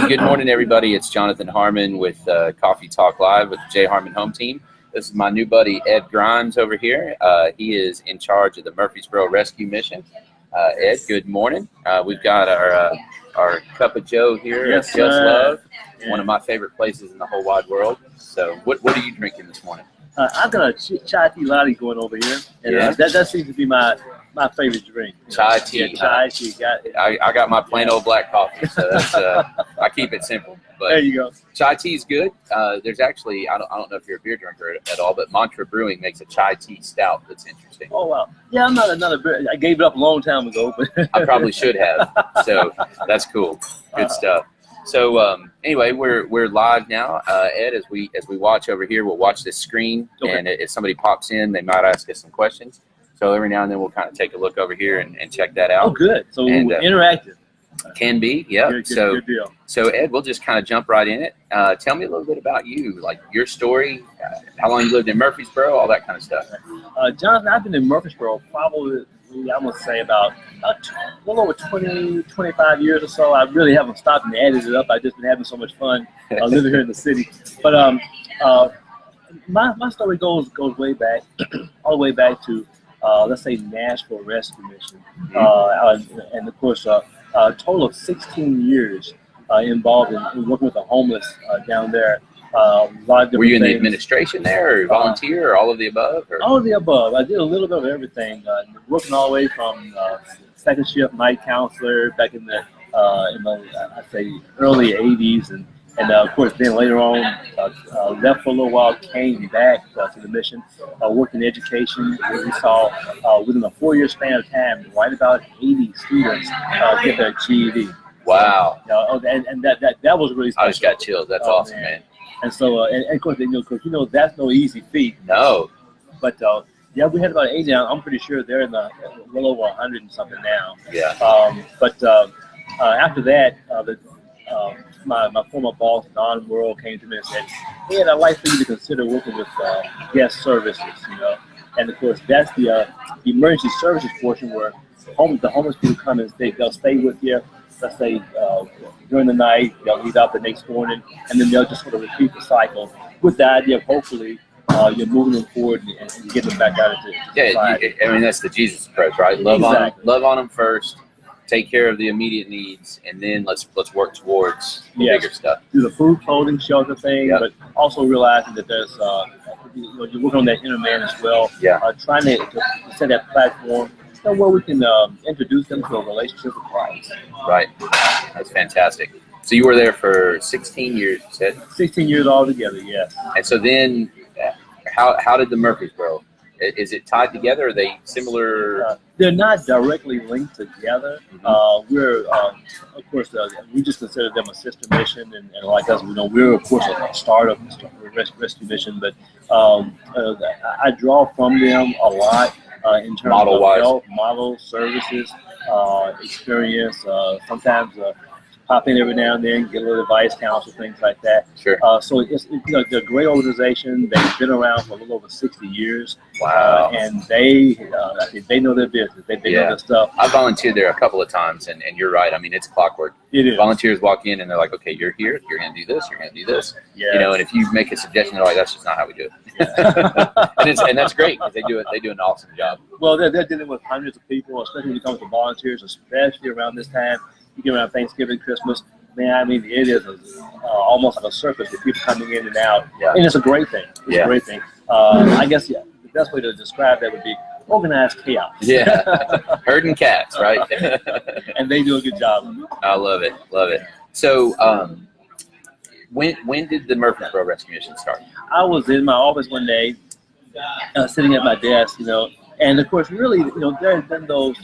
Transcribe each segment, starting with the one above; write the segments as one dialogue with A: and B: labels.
A: good morning, everybody. It's Jonathan Harmon with Coffee Talk Live with the J. Harmon Home Team. This is my new buddy, Ed Grimes, over here. He is in charge of the Murfreesboro Rescue Mission. Ed, good morning. We've got our cup of Joe here at Just Love, one of my favorite places in the whole wide world. So what are you drinking this morning?
B: I've got a chai tea latte going over here, and that seems to be my favorite drink.
A: Chai tea.
B: Yeah, chai tea.
A: I got my plain old black coffee, so that's, I keep it simple. But
B: there you go.
A: Chai tea is good. There's actually, I don't know if you're a beer drinker at all, but Mantra Brewing makes a chai tea stout that's interesting.
B: Oh, wow. Yeah, I'm not another beer. I gave it up a long time ago. But
A: I probably should have. So that's cool. Good stuff. So anyway, we're live now, Ed. As we watch over here, we'll watch this screen, and if somebody pops in, they might ask us some questions. So every now and then we'll kind of take a look over here and check that out.
B: Oh, good. So interactive.
A: Can be, yeah.
B: Good deal.
A: So Ed, we'll just kind of jump right in it. Tell me a little bit about you, like your story, how long you lived in Murfreesboro, all that kind of stuff.
B: Jonathan, I've been in Murfreesboro probably, I must say, about a little over 20, 25 years or so. I really haven't stopped and added it up. I've just been having so much fun living here in the city. But my story goes way back, all the way back to, let's say, Nashville Rescue Mission. And of course, a total of 16 years involved in working with the homeless down there.
A: Were you in the administration there, or volunteer, or all of the above? Or?
B: All of the above. I did a little bit of everything, working all the way from second shift night counselor back in the I'd say early 80s, and of course then later on left for a little while, came back to the mission, worked in education. We saw within a 4-year span of time, right about 80 students get their GED.
A: Wow.
B: And that was really special.
A: I just got chills. That's awesome, man.
B: And so, and of course, that's no easy feat.
A: No.
B: But yeah, we had about 80 now. I'm pretty sure they're in the well over 100 and something now.
A: Yeah.
B: But after that, my former boss, Don Worrell, came to me and said, "Hey, I'd like for you to consider working with guest services, And of course, that's the emergency services portion where the homeless people come and they'll stay with you. Let's say during the night, they'll leave out the next morning, and then they'll just sort of repeat the cycle with the idea of hopefully you're moving them forward and getting them back out into society.
A: I mean, that's the Jesus approach, right? Love on them first, take care of the immediate needs, and then let's work towards the bigger stuff.
B: Do the food, clothing, shelter thing, but also realizing that there's you're working on that inner man as well.
A: Yeah.
B: Trying to set that platform where we can introduce them to a relationship with Christ.
A: Right. That's fantastic. So you were there for 16 years, you said? 16
B: years altogether, yes.
A: And so then, how did the Murfreesboro? Is it tied together? Are they similar?
B: They're not directly linked together. We're, of course, we just consider them a sister mission, and like us, we're of course a startup rescue mission, but I draw from them a lot. In terms of health, model, services, experience, sometimes pop in every now and then, get a little advice, counsel, things like that.
A: Sure.
B: So it's they're a great organization. They've been around for a little over 60 years.
A: Wow.
B: And they know their business. They know their stuff.
A: I volunteered there a couple of times, and you're right. I mean, it's clockwork.
B: It is.
A: Volunteers walk in and they're like, okay, you're here. You're going to do this. You're going to do this.
B: Yeah.
A: And if you make a suggestion, they're like, that's just not how we do it. and that's great because they do an awesome job.
B: Well, they're dealing with hundreds of people, especially when it comes to volunteers, especially around this time. You get around Thanksgiving, Christmas, man, I mean, it is almost like a circus with people coming in and out.
A: Yeah.
B: And it's a great thing. It's a great thing. I guess the best way to describe that would be organized chaos.
A: Yeah. Herding cats, right?
B: And they do a good job.
A: I love it. Love it. So when did the Murfreesboro Rescue Mission start?
B: I was in my office one day, sitting at my desk, and of course, really, there have been those,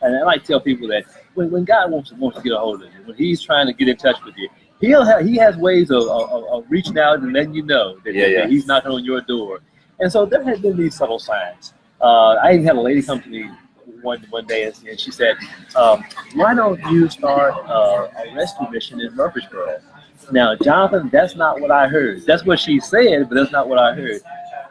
B: and I like to tell people that when God wants to get a hold of you, when He's trying to get in touch with you, He has ways of reaching out and letting you know that He's knocking on your door. And so there have been these subtle signs. I even had a lady come to me one day and she said, "Why don't you start a rescue mission in Murfreesboro?" Now, Jonathan, that's not what I heard. That's what she said, but that's not what I heard.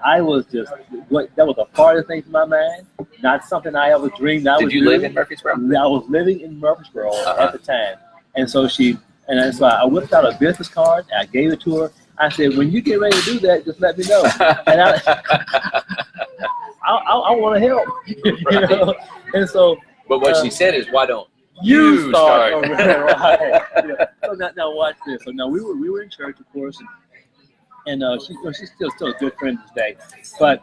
B: I was just, that was the farthest thing from my mind. Not something I ever dreamed I would do.
A: Did you live in Murfreesboro?
B: I was living in Murfreesboro at the time. And so she And then, so I whipped out a business card. I gave it to her. I said, when you get ready to do that, just let me know. And I want to help. You know? And so.
A: But what she said is, why don't
B: you start? Oh, right. Yeah. So now watch this. So now we were in church, of course, and she's still a good friend today. But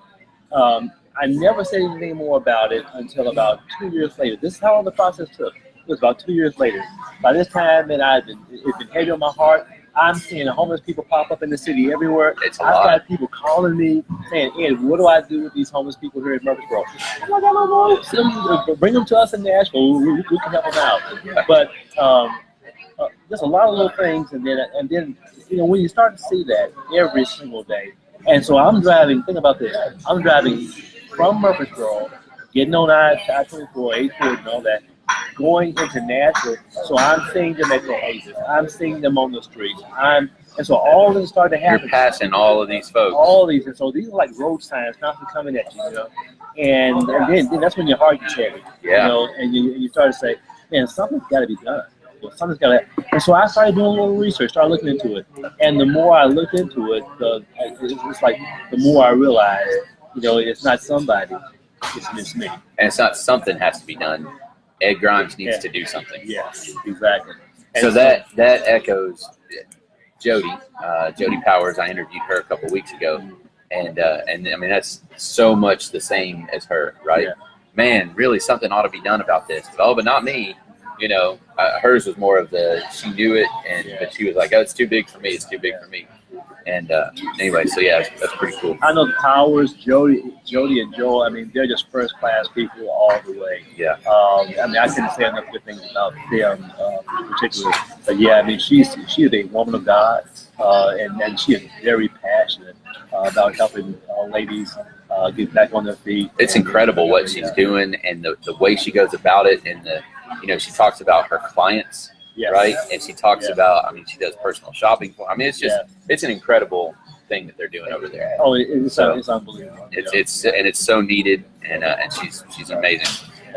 B: I never said anything more about it until about 2 years later. This is how long the process took. It was about 2 years later. By this time, it's been heavy on my heart. I'm seeing homeless people pop up in the city everywhere.
A: It's a
B: I've
A: lot.
B: got people calling me saying, Ed, what do I do with these homeless people here in Murfreesboro? I'm like, I don't know. Send them, bring them to us in Nashville. We can help them out. But there's a lot of little things. And then you know, when you start to see that every single day. And so I'm driving, think about this. I'm driving from Murfreesboro, getting on I-24, 84 and all that, going into Nashville. So I'm seeing them at the houses. I'm seeing them on the streets. And so all this started to happen.
A: You're passing all of these folks.
B: All these. And so these are like road signs constantly coming at you, you know. And then that's when your heart gets heavy.
A: Yeah.
B: You know, and you start to say, man, something's got to be done. Something's got to. And so I started doing a little research, started looking into it. And the more I looked into it, it's like the more I realized, you know, it's not somebody, it's me.
A: And it's not something has to be done. Ed Grimes needs to do something.
B: Yes, exactly. And
A: so that echoes Jody Powers. I interviewed her a couple weeks ago, and I mean that's so much the same as her, right?
B: Yeah.
A: Man, really something ought to be done about this. But not me. You know, hers was more of she knew it, but she was like, oh, it's too big for me. It's too big for me. And anyway, so yeah, that's pretty cool.
B: I know the Powers, Jody and Joel. I mean, they're just first class people all the way.
A: Yeah.
B: I mean, I couldn't say enough good things about them in particular. But yeah, I mean, she is a woman of God, and she is very passionate about helping ladies get back on their feet.
A: It's incredible what she's doing, and the way she goes about it, and she talks about her clients.
B: Yes.
A: Right, and she talks about. I mean, she does personal shopping for. I mean, it's just it's an incredible thing that they're doing over there.
B: Oh, it's unbelievable.
A: It's so needed, and she's amazing.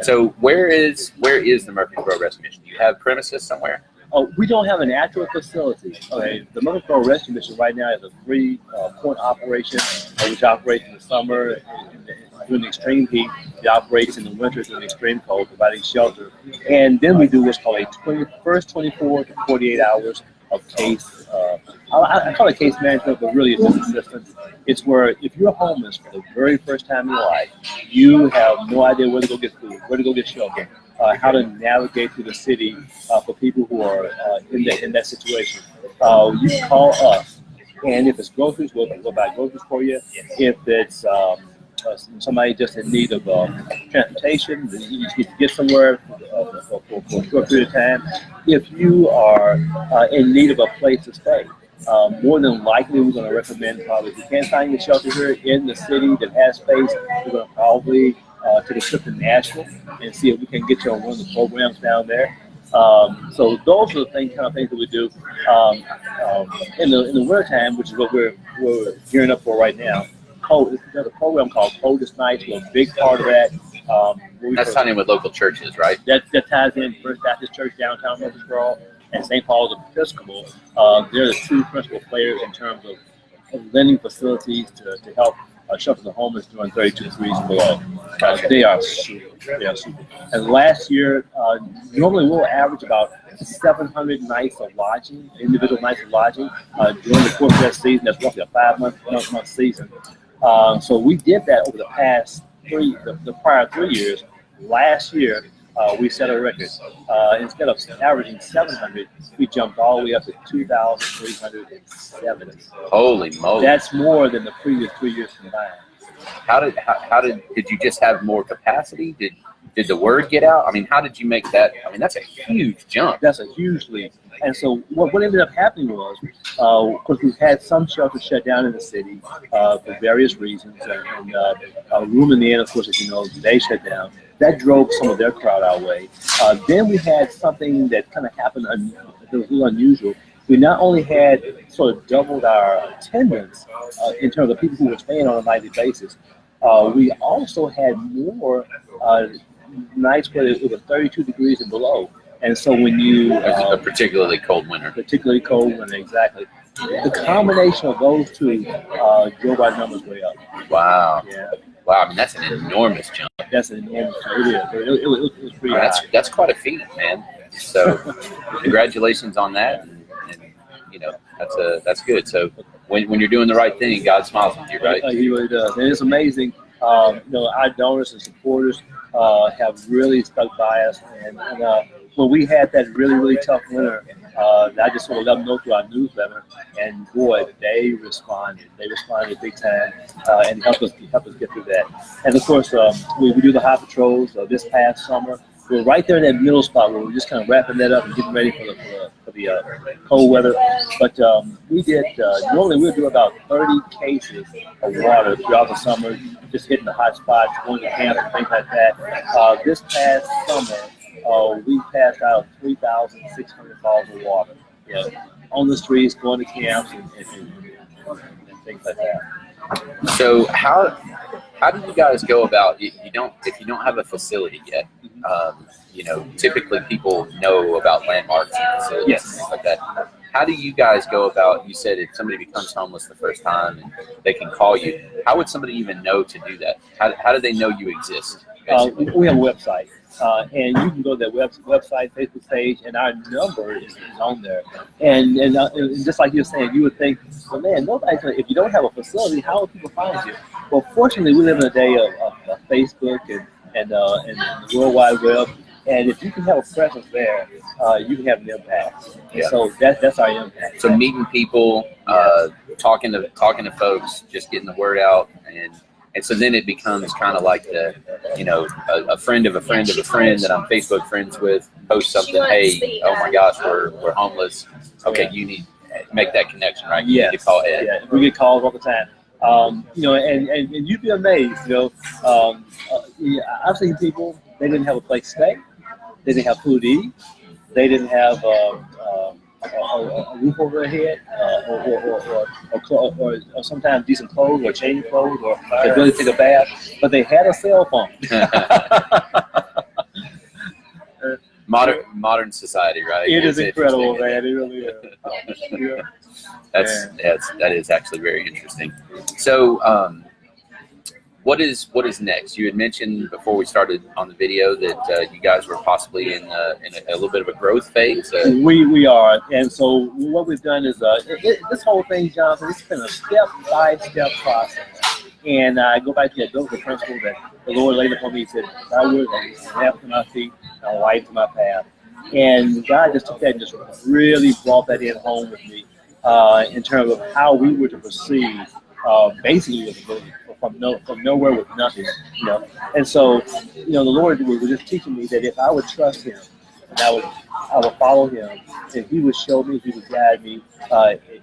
A: So where is the Murfreesboro Rescue Mission? Do you have premises somewhere?
B: Oh, we don't have an actual facility. Okay, the Murfreesboro Rescue Mission right now is a 3-point operation, which operates in the summer during the extreme heat. It operates in the winter during the extreme cold, providing shelter. And then we do what's called first 24 to 48 hours of case. I call it case management, but really it's just assistance. It's where if you're homeless for the very first time in your life, you have no idea where to go get food, where to go get shelter. How to navigate through the city for people who are in that situation. You can call us, and if it's groceries, we'll buy groceries for you. If it's somebody just in need of transportation, you just need to get somewhere for a short period of time. If you are in need of a place to stay, more than likely we're going to recommend probably if you can't find your shelter here in the city that has space, we're going to probably take a trip to Nashville and see if we can get you on one of the programs down there. So those are the kind of things that we do in the wintertime, which is what we're gearing up for right now. There's a program called Coldest Nights. We're a big part of that.
A: That's tying in with local churches, right?
B: That ties in First Baptist Church downtown Murfreesboro and St. Paul's Episcopal. They're the two principal players in terms of lending facilities to help shelter the homeless during 32 degrees and below. They are super. And last year, normally we'll average about 700 nights of lodging, individual nights of lodging during the course of that season. That's roughly a 5-month season. So we did that over the past the prior 3 years. Last year, we set a record. Instead of averaging 700, we jumped all the way up to 2,370.
A: Holy moly!
B: That's more than the previous 3 years combined.
A: How did you just have more capacity? Did the word get out? I mean, how did you make that? I mean, that's a huge jump.
B: That's a huge leap. And so what ended up happening was, because we've had some shelters shut down in the city for various reasons, and Room in the Inn, of course, as you know, they shut down. That drove some of their crowd our way. Then we had something that kind of happened that was a little unusual. We not only had sort of doubled our attendance in terms of people who were staying on a nightly basis, we also had more nights where it was 32 degrees and below. And so when you
A: It's a particularly cold winter.
B: particularly cold and exactly the combination of those two drove our numbers way up.
A: Wow.
B: Yeah,
A: Wow. I mean, that's an enormous jump.
B: that's an enormous. It is. It was pretty high.
A: That's quite a feat, man. So, congratulations on that. And you know, that's good. So, when you're doing the right thing, God smiles with you, right?
B: He really does, and it's amazing. You know, our donors and supporters have really stuck by us, and when we had that really tough winter, I just sort of let them know through our newsletter, and boy, they responded. They responded big time, and helped us get through that. And of course, we do the hot patrols this past summer. We're right there in that middle spot where we're just kind of wrapping that up and getting ready for the cold weather. But we did, normally we'll do about 30 cases of water throughout the summer, just hitting the hot spots, going to camp and things like that. This past summer, we passed out 3,600 bottles of water, you know, on the streets, going to camps and things like that.
A: So how do you guys go about if you don't have a facility yet? You know, typically people know about landmarks and facilities
B: Yes.
A: and things like that. How do you guys go about? You said if somebody becomes homeless the first time and they can call you, how would somebody even know to do that? How do they know you exist?
B: We have a website, and you can go to that website, Facebook page, and our number is on there. And just like you're saying, you would think, well, man, nobody's gonna, if you don't have a facility, how will people find you? Well, fortunately, we live in a day of Facebook and the World Wide Web. And if you can have a presence there, you can have an impact. And
A: Yeah.
B: so that's our impact.
A: So meeting people, talking to folks, just getting the word out, and so then it becomes kind of like a friend of a friend of a friend that I'm Facebook friends with post something. Hey, oh my gosh, we're homeless. Okay,
B: Yeah.
A: you need make that connection, right? You need to call Ed.
B: Yeah, we get calls all the time. You know, and you'd be amazed. You know, I've seen people, they didn't have a place to stay. They didn't have food to eat. They didn't have a roof over their head, or sometimes decent clothes, or change clothes, or the ability to take a bath. But they had a cell phone.
A: Modern society, right?
B: It is
A: It's
B: incredible,
A: interesting.
B: man. It really is. Yeah.
A: That is actually very interesting. So, what is next? You had mentioned before we started on the video that you guys were possibly in a little bit of a growth phase.
B: We are, and so what we've done is this whole thing, Jonathan, it's been a step-by-step process. And I go back to that biblical principle that the Lord laid upon me. He said, "Thy word is a lamp to my feet, and a light to my path." And God just took that and just really brought that in home with me in terms of how we were to proceed, basically with from nowhere with nothing, you know. And so, you know, the Lord was just teaching me that if I would trust Him, and I would follow Him, and He would show me, He would guide me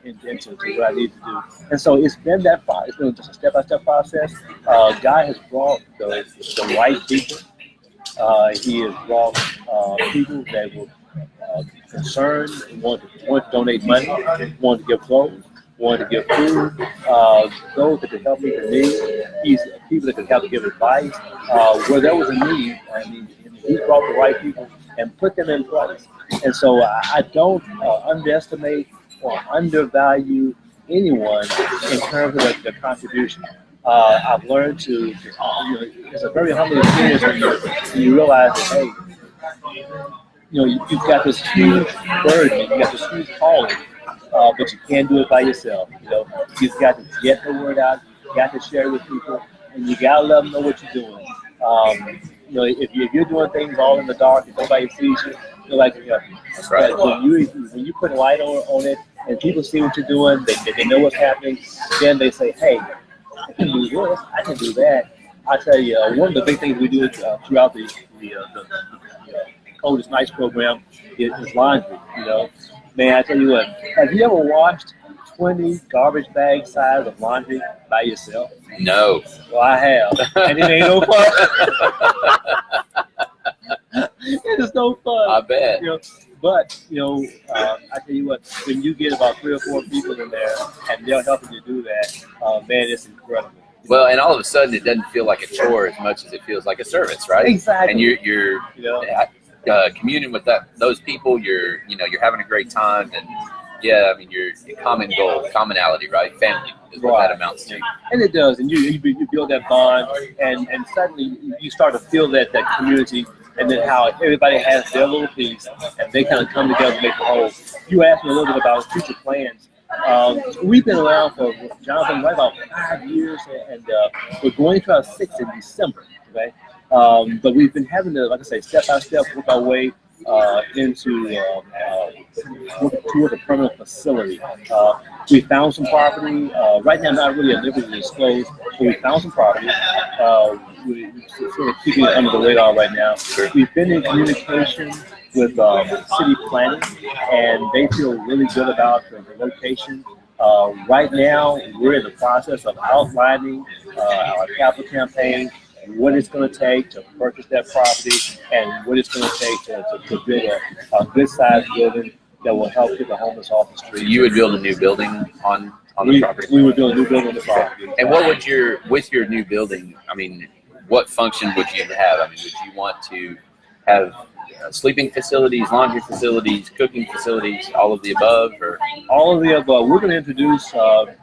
B: into what I need to do. And so it's been that process. It's been just a step-by-step process. God has brought the right people. He has brought people that were concerned, want to donate money, want to give clothes, want to give food, those that could help meet the need, people that could help give advice. Where there was a need, I mean, he brought the right people and put them in place. And so I don't underestimate or undervalue anyone in terms of the contribution. I've learned to, it's a very humbling experience when you realize that, hey, you've got this huge burden, you got this huge calling, but you can't do it by yourself. You know, you've got to get the word out, you got to share it with people, and you got to let them know what you're doing. If you're doing things all in the dark and nobody sees you, nobody can help you.
A: That's right.
B: But when you put a light on it and people see what you're doing, they know what's happening, then they say, hey, I can do this, I can do that. I tell you, one of the big things we do throughout the Coldest Nights program is laundry. You know, man, I tell you what, have you ever washed 20 garbage bag size of laundry by yourself?
A: No.
B: Well, I have, and it ain't no fun. It is no fun.
A: I bet.
B: But I tell you what, when you get about 3 or 4 people in there and they're helping you do that, man, it's incredible.
A: Well, and all of a sudden, it doesn't feel like a chore as much as it feels like a service, right?
B: Exactly.
A: And you're communing with those people, you're having a great time, and yeah, I mean, your common goal, commonality, right? Family is what that amounts to.
B: And it does, and you build that bond, and suddenly you start to feel that community, and then how everybody has their little piece, and they kind of come together to make the whole. You asked me a little bit about future plans. We've been around for, Jonathan, right about 5 years, and we're going to our 6th in December, okay? But we've been having to, like I say, step by step work our way into toward a permanent facility. We found some property. Right now, not really at liberty to disclose, but we found some property. We're sort of keeping it under the radar right now. We've been in communication with city planning, and they feel really good about the location. Right now, we're in the process of outlining our capital campaign, what it's going to take to purchase that property, and what it's going to take to build a good-sized building that will help get the homeless off the street.
A: So you would build a new building on the property?
B: We would build a new building on the property.
A: And what would with your new building, I mean, what function would you have? I mean, would you want to have sleeping facilities, laundry facilities, cooking facilities, all of the above? Or
B: all of the above. We're going to introduce to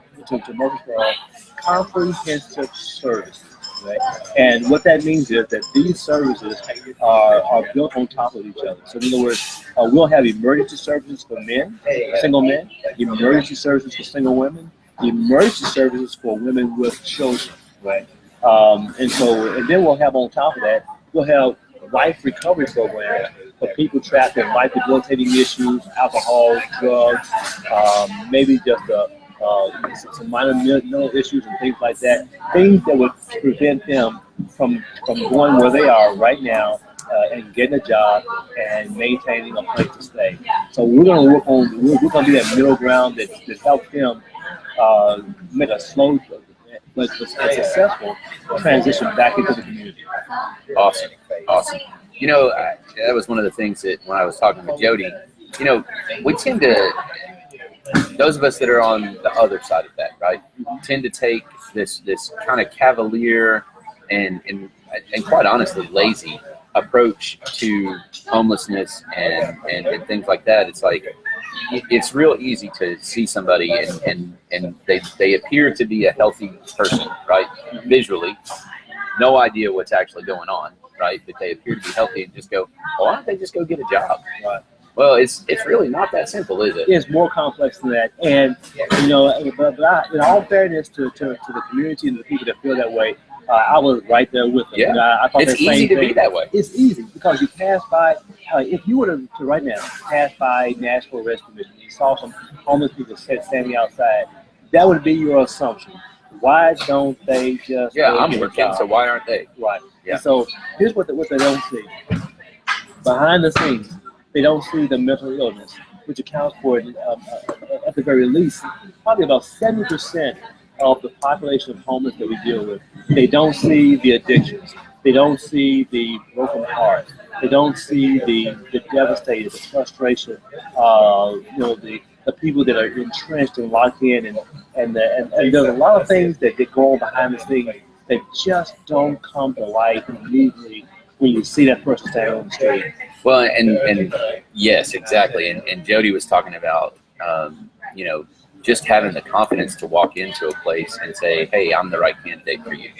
B: Murfreesboro comprehensive services. Right? And what that means is that these services are built on top of each other. So in other words, we'll have emergency services for men, single men, emergency services for single women, emergency services for women with children, right? And then we'll have on top of that, we'll have life recovery programs for people trapped in life debilitating issues, alcohol, drugs, maybe just some minor mental issues and things like that, things that would prevent them from going where they are right now and getting a job and maintaining a place to stay. So we're going to work on, we're going to be that middle ground that helps them make a slow but successful transition back into the community.
A: Awesome. You know, that was one of the things that when I was talking with Jody, you know, we tend to, those of us that are on the other side of that, right, tend to take this kind of cavalier and quite honestly lazy approach to homelessness and things like that. It's like it's real easy to see somebody and they appear to be a healthy person, right, visually, no idea what's actually going on, right, but they appear to be healthy and just go, well, why don't they just go get a job? Right. Well, it's really not that simple, is it?
B: It's more complex than that. And, you know, but in all fairness to the community and the people that feel that way, I was right there with them.
A: Yeah.
B: You know, I thought
A: it's easy to be that way.
B: It's easy because you pass by, if you were to right now pass by Nashville Rescue Mission, you saw some homeless people standing outside, that would be your assumption. Why don't they just
A: I'm working, so why aren't they?
B: Right.
A: Yeah.
B: So here's what they don't see. Behind the scenes, they don't see the mental illness, which accounts for, at the very least, probably about 70% of the population of homeless that we deal with. They don't see the addictions. They don't see the broken heart. They don't see the devastated, the frustration, the people that are entrenched and locked in, and there's a lot of things that go on behind the scenes that just don't come to light immediately when you see that person standing on the street.
A: Well, and yes, exactly. And Jody was talking about, just having the confidence to walk into a place and say, hey, I'm the right candidate for you.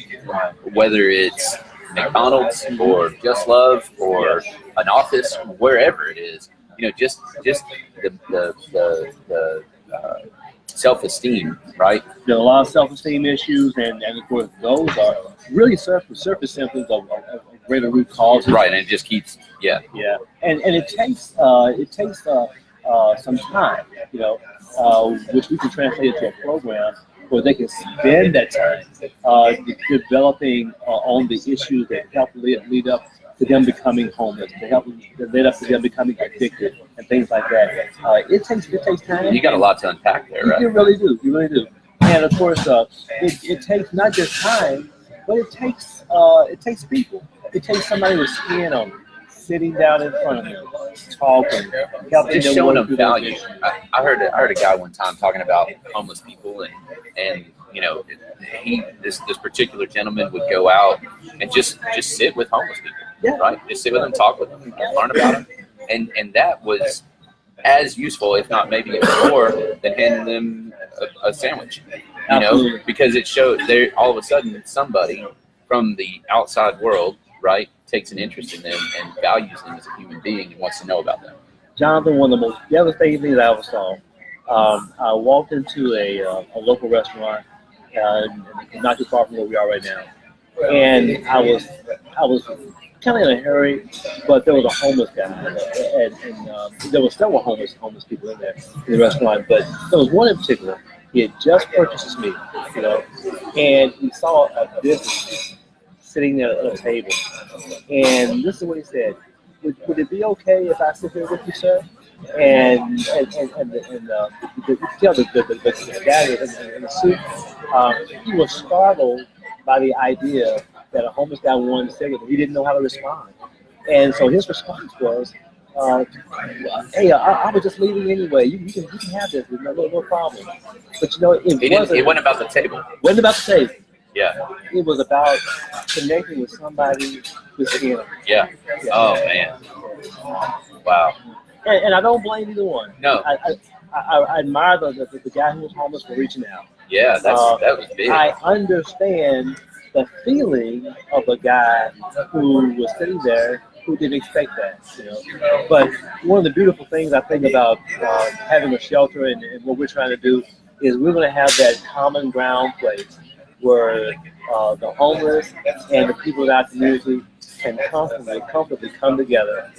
A: Whether it's McDonald's or Just Love or an office, wherever it is, just the self-esteem, right?
B: There's a lot of self-esteem issues, and of course, those are really surface symptoms of greater root causes.
A: Right, and it just keeps,
B: yeah. And it takes some time, which we can translate into a program where they can spend that time developing on the issues that help lead up to them becoming homeless, that lead up to them becoming addicted, and things like that. It takes time.
A: You got a lot to unpack there, right?
B: You really do. And of course, it takes not just time, but it takes people. It takes somebody with skin on them, sitting down in front of them, talking, helping
A: just
B: them
A: showing
B: work
A: them
B: through
A: value.
B: those issues.
A: I heard a guy one time talking about homeless people, and this particular gentleman would go out and just sit with homeless people,
B: Yeah.
A: right? Just sit with them, talk with them, learn about them, and that was as useful, if not maybe even more, than handing them a sandwich. You know,
B: Absolutely.
A: because it showed there all of a sudden somebody from the outside world, right, takes an interest in them and values them as a human being and wants to know about them.
B: Jonathan, one of the most devastating things I ever saw. I walked into a local restaurant, not too far from where we are right now, and I was kind of in a hurry, but there was a homeless guy, and there were several homeless people in there in the restaurant, but there was one in particular. He had just purchased his meal, you know, and he saw a business sitting there at a table, and this is what he said: "Would it be okay if I sit here with you, sir?" And you could tell the guy in the suit, he was startled by the idea that a homeless guy wanted to sit with him. He didn't know how to respond, and so his response was, "Hey, I was just leaving anyway. You can have this. No problem." But you know,
A: It wasn't about the table.
B: wasn't about the table.
A: Yeah.
B: It was about connecting with somebody who's in it.
A: Yeah. Oh man. Wow.
B: And I don't blame either one.
A: No.
B: I admire the guy who was homeless for reaching out.
A: Yeah, that was big.
B: I understand the feeling of a guy who was sitting there who didn't expect that, you know. But one of the beautiful things I think about having a shelter and what we're trying to do is we're going to have that common ground place where the homeless and the people in our community can comfortably come together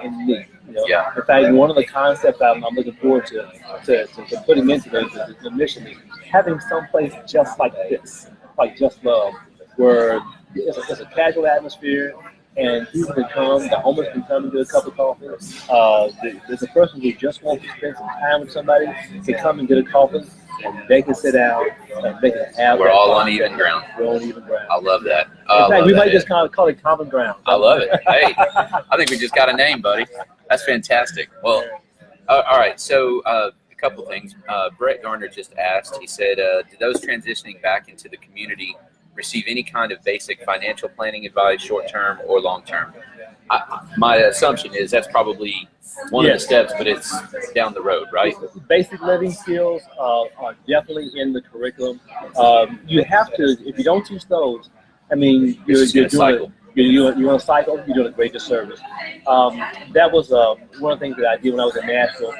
B: and meet. You know?
A: Yeah.
B: In fact, one of the concepts I'm looking forward to putting into the mission is having some place just like this, like Just Love, where it's a casual atmosphere and people can come, the homeless can come and get a cup of coffee. There's a person who just wants to spend some time with somebody, can come and get a coffee, and they can sit down and they can have.
A: We're all on even ground.
B: We're on even ground.
A: I love that.
B: In fact, we might just call it common ground.
A: I love it. Hey, I think we just got a name, buddy. That's fantastic. Well, all right. So a couple things. Brett Garner just asked. He said, "Do those transitioning back into the community receive any kind of basic financial planning advice, short-term or long-term?" My assumption is that's probably one of the steps, but it's down the road, right?
B: Basic living skills are definitely in the curriculum. You have to, if you don't teach those, I mean, you're doing you're on a cycle. You're doing a great disservice. That was one of the things that I did when I was in Nashville.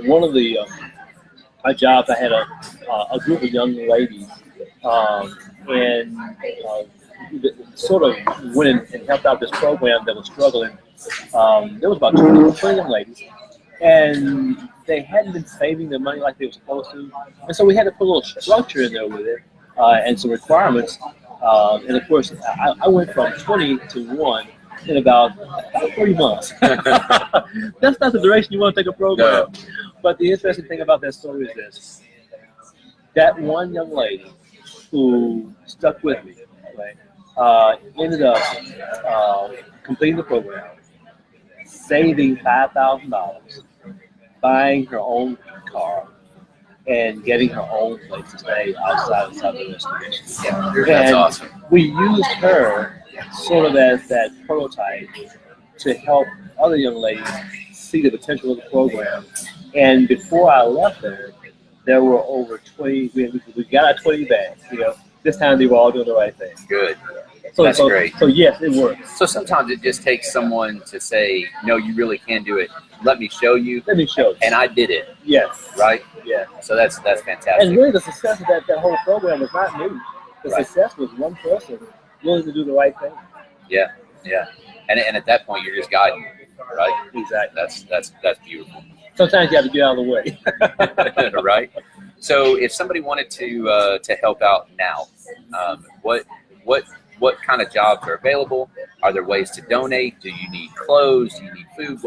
B: One of the jobs, I had a group of young ladies, and sort of went and helped out this program that was struggling. There was about 20 young ladies, and they hadn't been saving their money like they were supposed to, and so we had to put a little structure in there with it and some requirements. And of course, I went from 20 to 1 in about 3 months. That's not the direction you want to take a program.
A: No.
B: But the interesting thing about that story is this: that one young lady who stuck with me, right, ended up completing the program, saving $5,000, buying her own car, and getting her own place to stay outside of Southern Destination.
A: Yeah, that's awesome.
B: We used her sort of as that prototype to help other young ladies see the potential of the program. And before I left there were over 20. We got our 20 back. You know, this time they were all doing the right thing.
A: Good.
B: So,
A: That's great.
B: So yes, it works.
A: So sometimes it just takes someone to say, "No, you really can do it. Let me show you."
B: Let me show you.
A: And I did it.
B: Yes.
A: Right.
B: Yeah.
A: So that's fantastic.
B: And really, the success of that whole program was not me. The
A: Right.
B: success was one person willing to do the right thing.
A: Yeah. Yeah. And at that point, you're just guiding, right?
B: Exactly.
A: That's beautiful.
B: Sometimes you have to get out of the way.
A: Right. So if somebody wanted to help out now, what kind of jobs are available? Are there ways to donate? Do you need clothes? Do you need food?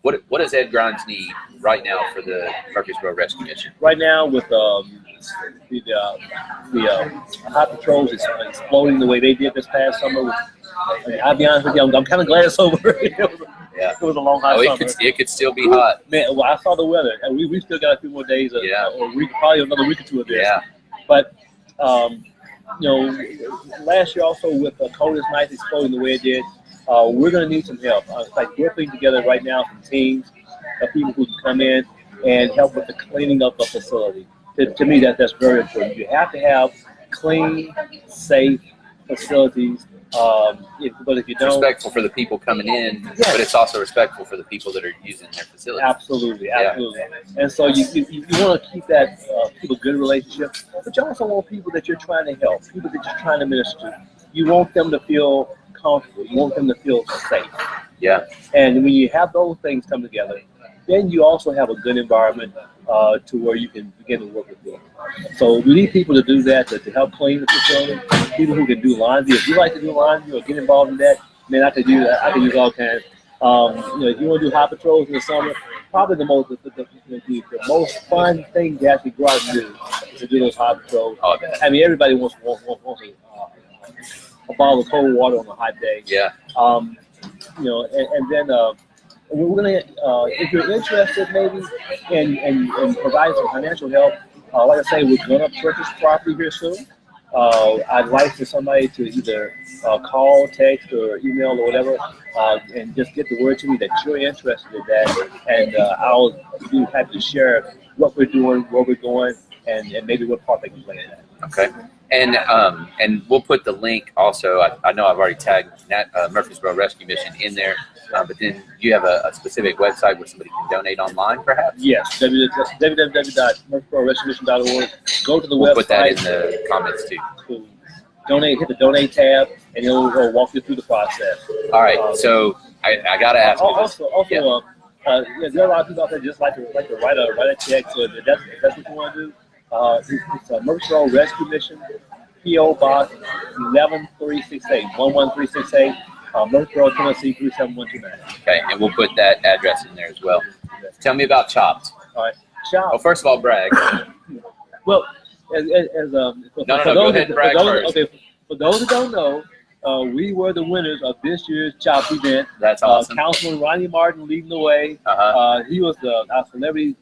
A: What does Ed Grimes need right now for the Murfreesboro Rescue Mission?
B: Right now, with the hot patrols exploding the way they did this past summer, I'll be honest with you, I'm kind of glad it's over.
A: Yeah.
B: It was a long hot summer.
A: It could still be hot.
B: Man, well, I saw the weather, and we still got a few more days, or a week, probably another week or two of this.
A: Yeah.
B: But last year also with the coldest nights exploding the way it did, we're going to need some help. It's like we're putting together right now some teams of people who can come in and help with the cleaning up the facility. To me, that's very important. You have to have clean, safe facilities. But if you
A: It's
B: don't,
A: respectful for the people coming in,
B: Yes.
A: but it's also respectful for the people that are using their facility.
B: absolutely. And so you want to keep a good relationship, but you also want people that you're trying to help, people that you're trying to minister to. You want them to feel comfortable. You want them to feel safe.
A: Yeah.
B: And when you have those things come together, then you also have a good environment to where you can begin to work with them. So we need people to do that, to help clean the facility, people who can do laundry. If you like to do laundry or get involved in that, man, I could do that. I could use all kinds. If you want to do hot patrols in the summer, probably the most fun thing to actually go out and do is to do those hot patrols.
A: Oh, I bet.
B: I mean, everybody wants a bottle of cold water on a hot day.
A: Yeah.
B: And then we're gonna, if you're interested maybe in providing some financial help, like I say, we're gonna purchase property here soon. I'd like for somebody to either call, text, or email or whatever, and just get the word to me that you're interested in that, and I'll be happy to share what we're doing, where we're going, and maybe what part they can play in that.
A: Okay. And we'll put the link also. I know I've already tagged Murfreesboro Rescue Mission in there, but then do you have a specific website where somebody can donate online, perhaps?
B: Yes, www.murfreesbororescuemission.org. Go to the
A: We'll
B: website.
A: put that in the comments too.
B: To donate, hit the donate tab, and it'll walk you through the process.
A: All right. So I got to ask you this.
B: Also,
A: Yeah.
B: there are a lot of people out there just like to write a check. So if that's what you want to do, it's a Murfreesboro Rescue Mission, P.O. Box 11368, Murfreesboro, Tennessee 37129.
A: Okay, and we'll put that address in there as well. Tell me about Chopped.
B: All right, Chopped.
A: Well, first of all, brag.
B: Well, go
A: ahead and brag first.
B: Okay, for those who don't know, we were the winners of this year's Chopped event.
A: That's awesome.
B: Councilman Ronnie Martin leading the way. He was our celebrity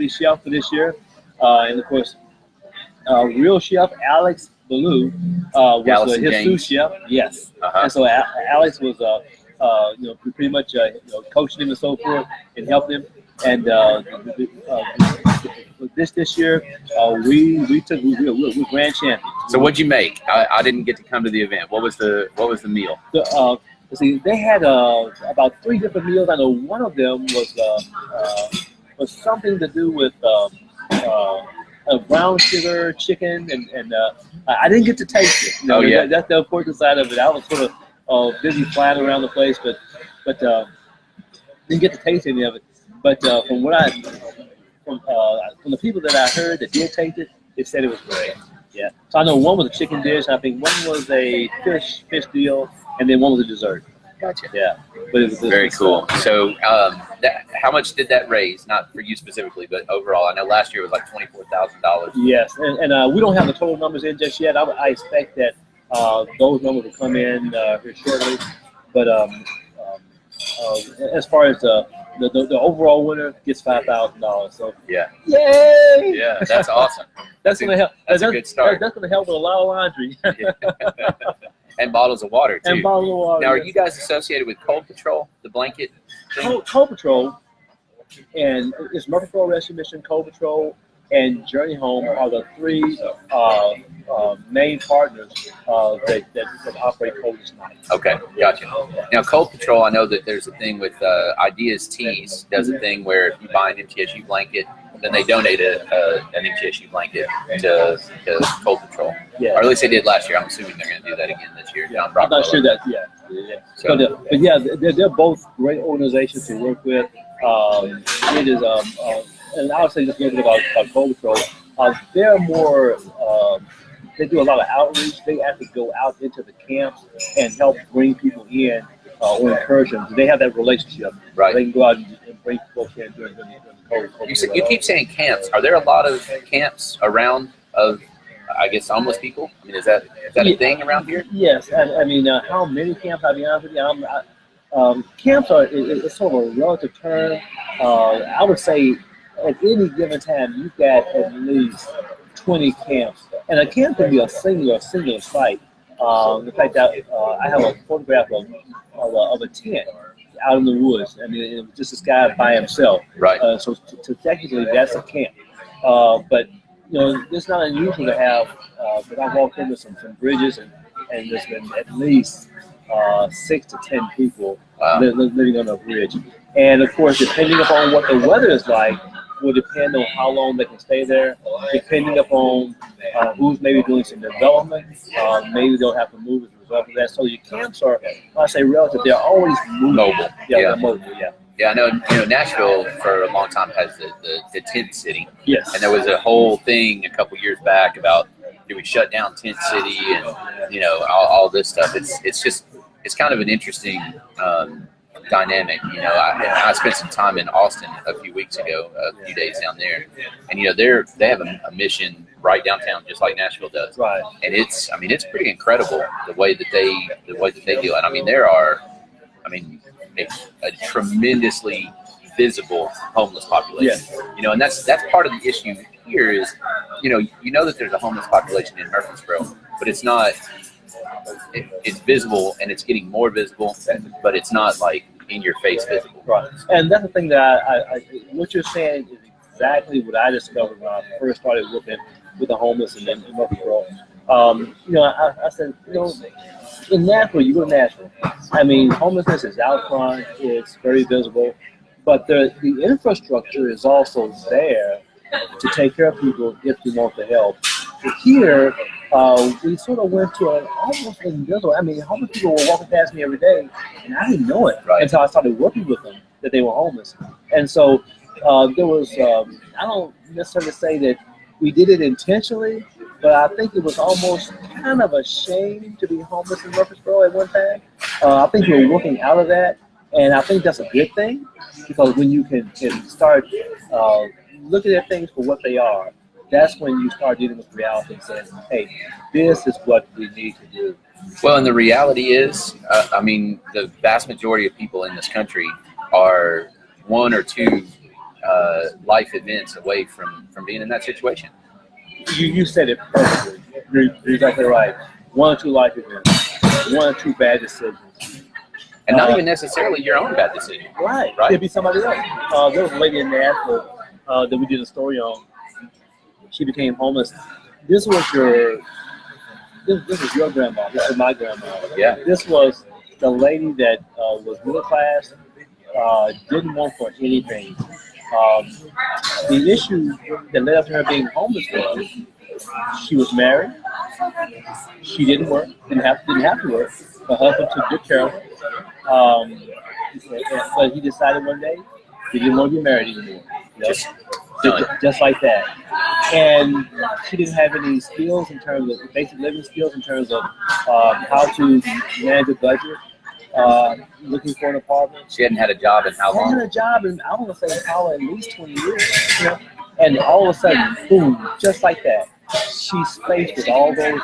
B: chef for this year, and of course, real chef Alex Ballou was his
A: James.
B: sous chef. Yes, and so Alex was pretty much coaching him and so forth and helping him. And this year we grand champions.
A: So what'd you make? I didn't get to come to the event. What was the meal?
B: Let's see, they had about 3 different meals. I know one of them was something to do with brown sugar chicken, and I didn't get to taste it. That's the important side of it. I was sort of busy flying around the place, but didn't get to taste any of it. But from the people that I heard that did taste it, they said it was great. Yeah. So I know one was a chicken dish. I think one was a fish deal, and then one was a dessert.
A: Gotcha.
B: Yeah. But it was
A: very cool. So how much did that raise? Not for you specifically, but overall. I know last year was like $24,000.
B: Yes, and we don't have the total numbers in just yet. I expect that those numbers will come in here shortly. But as far as the overall winner gets $5,000. So
A: yeah.
B: Yay!
A: Yeah, that's awesome.
B: That's gonna help.
A: That's a good start.
B: That's gonna help with a lot of laundry.
A: And bottles of water too.
B: And bottles of water.
A: Now, are you guys associated with Cold Patrol, the blanket thing?
B: Cold Patrol, and it's Murfreesboro Rescue Mission, Cold Patrol, and Journey Home are the 3 main partners that operate Coldest Night.
A: Okay, gotcha. Now, Cold Patrol, I know that there's a thing with Ideas Tees does a thing where if you buy an MTSU blanket, then they donate an MTSU blanket to Cold Patrol.
B: Yeah.
A: Or at least they did last year. I'm assuming they're going to do that again this year.
B: Yeah. I'm not sure that. Yeah.
A: So,
B: but yeah, they're both great organizations to work with. It is and I'll say just a little bit about Cold Patrol. They're more. They do a lot of outreach. They actually go out into the camps and help bring people in or encourage them. They have that relationship.
A: Right.
B: They can go out and bring folks in during the Cold.
A: You keep saying camps. Are there a lot of camps around of, I guess, homeless people? I mean, is that a thing around here?
B: Yes. I mean, how many camps? I'll be honest with you. Camps it's sort of a relative term. I would say at any given time, you've got at least 20 camps, and a camp can be a single site. In fact, I have a photograph of a tent out in the woods. I mean, it was just this guy by himself.
A: Right.
B: So technically, that's a camp. But it's not unusual to have. But I walked into some bridges, and there's been at least 6 to 10 people living on a bridge. And of course, depending upon what the weather is like, will depend on how long they can stay there. Depending upon who's maybe doing some development, maybe they'll have to move as a result of that. So your camps are, when I say relative, they're always moving.
A: Mobile.
B: Yeah, they're mobile. Yeah.
A: Yeah, I know. Nashville for a long time has the tent city.
B: Yes.
A: And there was a whole thing a couple years back about do we shut down tent city and all this stuff. It's kind of an interesting dynamic. I spent some time in Austin a few weeks ago, a few days down there, and they have a mission right downtown, just like Nashville does.
B: Right.
A: And it's pretty incredible the way that they do it. I mean, a tremendously visible homeless population.
B: Yes.
A: And that's part of the issue here is, that there's a homeless population in Murfreesboro, but it's not. It's visible and it's getting more visible, but it's not like in your face visible.
B: Right. And that's the thing that what you're saying is exactly what I discovered when I first started working with the homeless in Murfreesboro. I said, in Nashville, you go to Nashville. I mean, homelessness is out front, it's very visible, but the infrastructure is also there to take care of people if you want the help. Here, we sort of went to an almost invisible. I mean, homeless people were walking past me every day, and I didn't know it until I started working with them that they were homeless. And so there was, I don't necessarily say that we did it intentionally, but I think it was almost kind of a shame to be homeless in Murfreesboro at one time. I think we're working out of that, and I think that's a good thing, because when you can start looking at things for what they are, that's when you start dealing with reality and saying, hey, this is what we need to do.
A: Well, and the reality is, the vast majority of people in this country are 1 or 2 life events away from being in that situation.
B: You said it perfectly. You're exactly right. 1 or 2 life events, 1 or 2 bad decisions.
A: And not even necessarily your own bad decision.
B: Right. It'd be somebody else. There was a lady in Nashville that we did a story on. She became homeless. This was your grandma. This was my grandma.
A: Yeah.
B: This was the lady that was middle class, didn't want for anything. The issue that led up to her being homeless was she was married. She didn't work. Didn't have to work. Her husband took good care of her. But he decided one day he didn't want to be married anymore. Just like that. And she didn't have any skills in terms of basic living skills, in terms of how to manage a budget, looking for an apartment.
A: She hadn't had a job in how long?
B: She hadn't had a job in, I want to say, probably at least 20 years. And all of a sudden, boom, just like that, she's faced with all those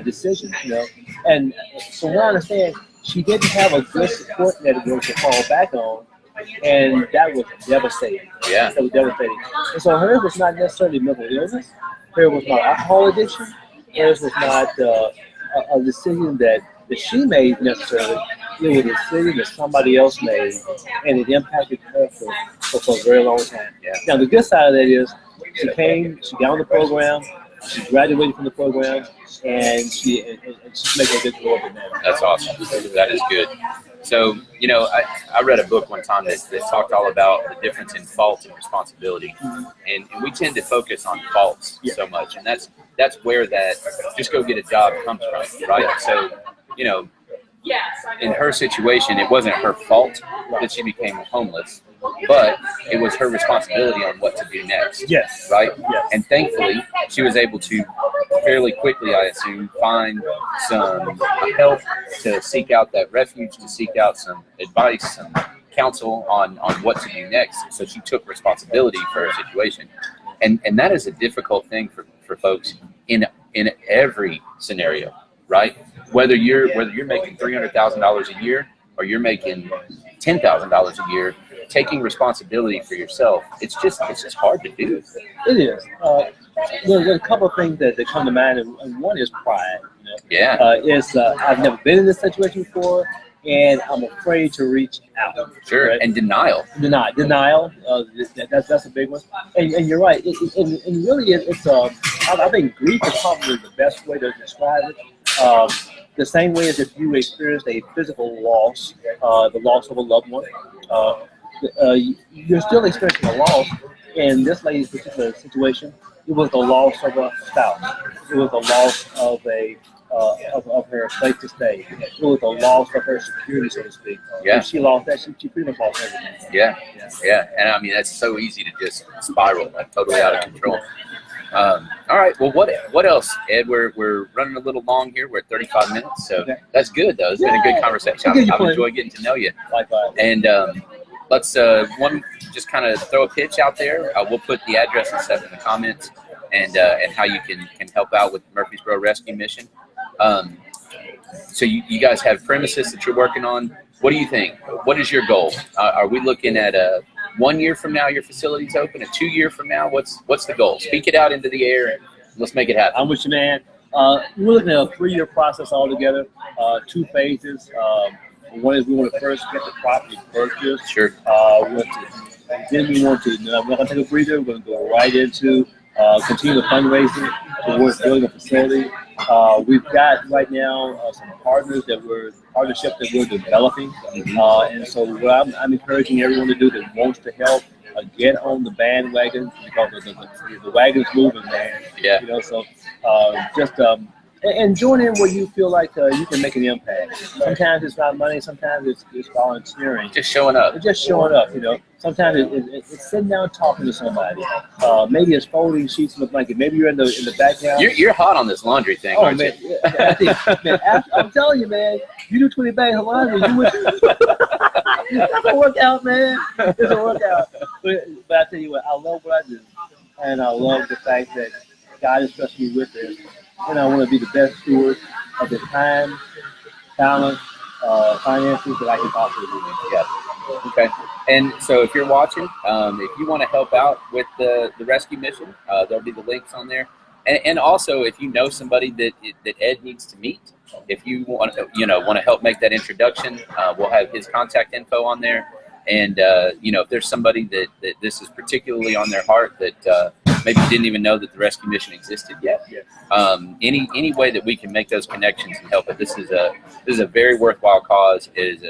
B: decisions. And from what I understand, she didn't have a good support network to fall back on. And that was devastating.
A: Yeah.
B: That was devastating. And so hers was not necessarily mental illness. Hers was not alcohol addiction. Hers was not a decision that she made necessarily. It was a decision that somebody else made, and it impacted her for a very long time.
A: Yeah.
B: Now, the good side of that is she got on the program, she graduated from the program, and she's making a good go of it now.
A: That's awesome. That is good. So, I read a book one time that talked all about the difference in fault and responsibility. And we tend to focus on faults so much. And that's where that just go get a job comes from, right? So, in her situation, it wasn't her fault that she became homeless, but it was her responsibility on what to do next.
B: Yes.
A: Right?
B: Yes.
A: And thankfully, she was able to fairly quickly, I assume, find some help to seek out that refuge, to seek out some advice, some counsel on what to do next. So she took responsibility for her situation. And that is a difficult thing for folks in every scenario, right? Whether you're making $300,000 a year or you're making $10,000 a year, taking responsibility for yourself, it's just hard to do.
B: It is. there's a couple of things that come to mind, and one is pride.
A: Yeah.
B: I've never been in this situation before, and I'm afraid to reach out.
A: Sure.
B: Right?
A: And denial.
B: Denial. That's a big one. And you're right. And really, I think grief is probably the best way to describe it. The same way as if you experienced a physical loss, the loss of a loved one, you're still experiencing a loss. In this lady's particular situation, it was the loss of a spouse. It was the loss of of her place to stay. It was the loss of her security, so to speak.
A: Yeah.
B: If she lost that, she pretty much lost everything.
A: Yeah. And I mean, that's so easy to just spiral, like totally out of control. All right. Well, what else, Ed? We're running a little long here. We're at 35 minutes, so that's good though. It's been a good conversation. I've enjoyed getting to know you.
B: Likewise.
A: And let's just kind of throw a pitch out there. We'll put the address and stuff in the comments, and how you can help out with the Murfreesboro Rescue Mission. So you guys have premises that you're working on. What do you think? What is your goal? Are we looking at 1 year from now your facility's open? A 2 year from now? What's the goal? Speak it out into the air and let's make it happen.
B: I'm with you, man. We're looking at a 3-year process altogether, 2 phases. One is we want to first get the property purchased.
A: Sure.
B: Then we want to, we're not going to take a breather. We're going to go right into continue the fundraising towards building a facility. We've got right now some partnership that we're developing, and so what I'm encouraging everyone to do that wants to help get on the bandwagon, because the wagon's moving, man.
A: Yeah.
B: So and join in where you feel like you can make an impact. Sometimes it's not money, sometimes it's volunteering.
A: Just showing up.
B: It's just showing up, Sometimes it's sitting down talking to somebody. Maybe it's folding sheets in the blanket. Maybe you're in the background.
A: You're hot on this laundry thing, aren't
B: man,
A: you?
B: I'm telling you, man. You do 20 bags of laundry, you would. That's a workout, man. It's a workout. But I tell you what, I love what I do, and I love the fact that God has trusted me with this. And I want to be the best steward of the time, talent, finances that I can possibly do.
A: Yeah. Okay. And so if you're watching, if you want to help out with the rescue mission, there'll be the links on there. And also, if you know somebody that Ed needs to meet, if you want to help make that introduction, we'll have his contact info on there. And if there's somebody that this is particularly on their heart that maybe didn't even know that the rescue mission existed yet. Any way that we can make those connections and help it. This is a very worthwhile cause. It is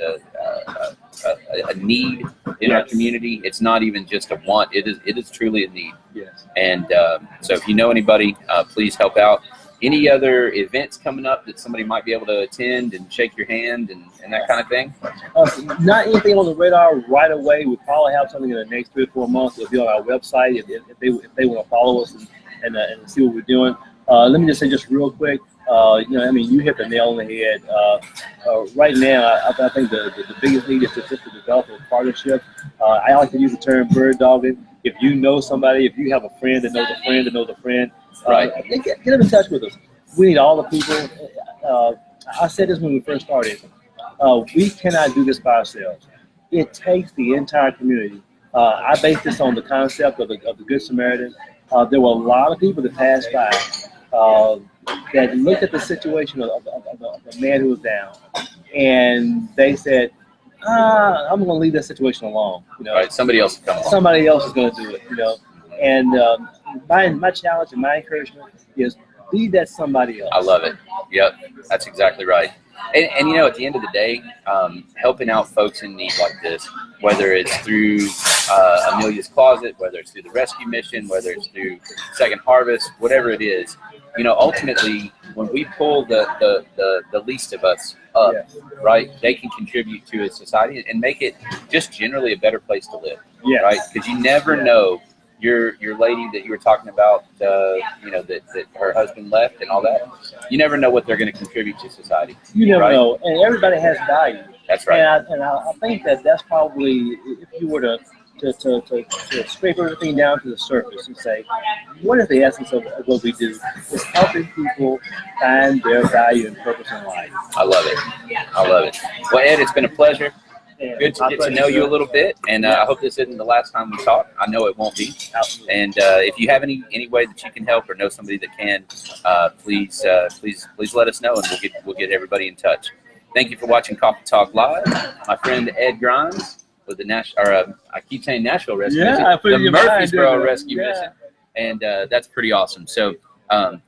A: a need in our community. It's not even just a want. It is truly a need.
B: Yes.
A: And so if you know anybody, please help out. Any other events coming up that somebody might be able to attend and shake your hand and that kind of thing?
B: Not anything on the radar right away. We'll probably have something in the next 3 or 4 months. It'll be on our website if they want to follow us and see what we're doing. Let me just say just real quick, you hit the nail on the head. Right now, I think the biggest need is just to develop a partnership. I like to use the term bird dogging. If you know somebody, if you have a friend that knows a friend that knows a friend, get them in touch with us. We need all the people. I said this when we first started. We cannot do this by ourselves. It takes the entire community. I base this on the concept of the Good Samaritan. There were a lot of people that passed by that looked at the situation of the man who was down, and they said, I'm going to leave that situation alone.
A: Right, somebody else will come along.
B: Somebody else is going to do it. And my challenge and my encouragement is be that somebody else.
A: I love it. Yep, that's exactly right. And at the end of the day, helping out folks in need like this, whether it's through Amelia's Closet, whether it's through the rescue mission, whether it's through Second Harvest, whatever it is, ultimately, when we pull the least of us up, right, they can contribute to a society and make it just generally a better place to live, right? Because you never know. Your lady that you were talking about, that her husband left and all that, you never know what they're going to contribute to society.
B: You never know, and everybody has value.
A: That's right.
B: And I think that's probably, if you were to scrape everything down to the surface and say, what is the essence of what we do? It's helping people find their value and purpose in life.
A: I love it. Well, Ed, it's been a pleasure.
B: And
A: Good to
B: my
A: get to
B: pleasure,
A: know you a
B: sir.
A: little bit, and I hope this isn't the last time we talk. I know it won't be.
B: Absolutely.
A: And if you have any way that you can help or know somebody that can, please let us know, and we'll get everybody in touch. Thank you for watching Coffee Talk Live. My friend Ed Grimes with the I keep saying Nashville Rescue
B: Yeah,
A: Mission,
B: I put it in
A: the
B: your mind,
A: Murfreesboro
B: didn't I?
A: Rescue
B: Yeah.
A: Mission, and that's pretty awesome. So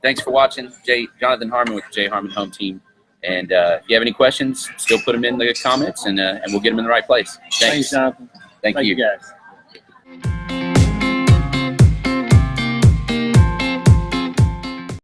A: thanks for watching, Jonathan Harmon with the J Harmon Home Team. And if you have any questions, still put them in the comments, and we'll get them in the right place.
B: Thanks,
A: Thanks.
B: Jonathan.
A: Thank you.
B: Guys.